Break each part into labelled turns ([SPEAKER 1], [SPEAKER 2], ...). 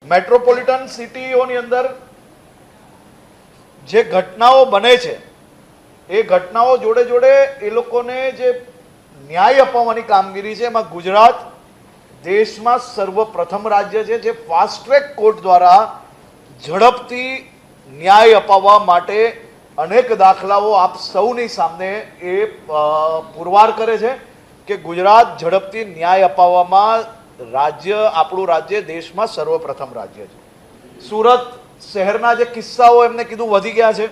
[SPEAKER 1] Metropolitan સિટીઓની અંદર જે ઘટનાઓ બને છે એ ઘટનાઓ જોડે જોડે એ લોકોને જે ન્યાય અપાવવાની કામગીરી છે એમાં ગુજરાત દેશમાં સર્વપ્રથમ રાજ્ય છે જે ફાસ્ટ ટ્રેક કોર્ટ દ્વારા ઝડપથી ન્યાય અપાવવા માટે અનેક દાખલાઓ આપ સૌની સામે એ પુરવાર કરે છે કે ગુજરાત ઝડપથી ન્યાય અપાવવામાં આપણું રાજ્ય દેશમાં સર્વપ્રથમ રાજ્ય છે। સુરત શહેરના જે કિસ્સાઓ એમને કીધું વધી ગયા છે,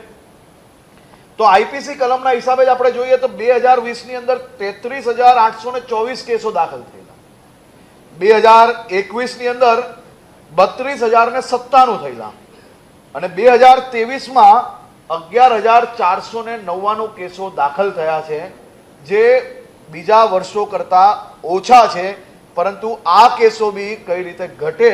[SPEAKER 1] તો આઈપીસી કલમના હિસાબે જ આપણે જોઈએ તો 2020ની અંદર 33,824 કેસો દાખલ થયેલા, 2021ની અંદર 32,097 થયેલા અને 2023માં 11,499 કેસો દાખલ થયા છે, જે બીજા વર્ષો કરતા ઓછા છે। પરંતુ આ કેસો બી કઈ રીતે ઘટે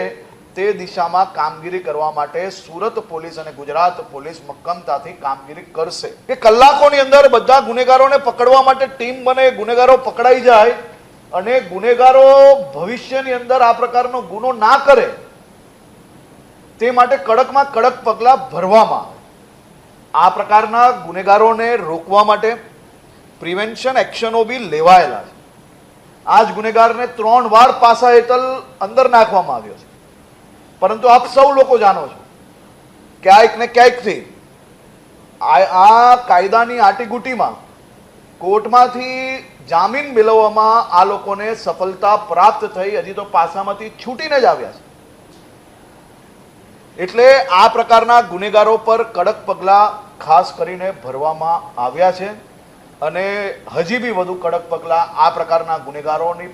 [SPEAKER 1] તે દિશામાં કામગીરી કરવા માટે સુરત પોલીસ અને ગુજરાત પોલીસ મક્કમતાથી કામગીરી કરશે કે કલાકોની અંદર બધા ગુનેગારોને પકડવા માટે ટીમ બને, ગુનેગારો પકડાઈ જાય અને ગુનેગારો ભવિષ્યની અંદર આ પ્રકારનો ગુનો ના કરે તે માટે કડકમાં કડક પગલાં ભરવામાં આવે। આ પ્રકારના ગુનેગારોને રોકવા માટે પ્રિવેન્શન એક્શનો બી લેવાયેલા છે। આ જ ગુનેગારને 3 વાર પાસા હેઠળ અંદર નાખવામાં આવ્યો છે, પરંતુ આપ સૌ લોકો જાણો છો ક્યાંક ને ક્યાંકથી આ કાયદાની આટીગુટીમાં કોર્ટમાંથી જામીન મેળવવામાં આ લોકોને સફળતા પ્રાપ્ત થઈ, હજી તો પાસામાંથી છૂટીને જ આવ્યા છે। એટલે આ પ્રકારના ગુનેગારો પર કડક પગલાં ખાસ કરીને ભરવામાં આવ્યા છે અને હજી બી વધુ કડક પગલાં આ પ્રકારના ગુનેગારોની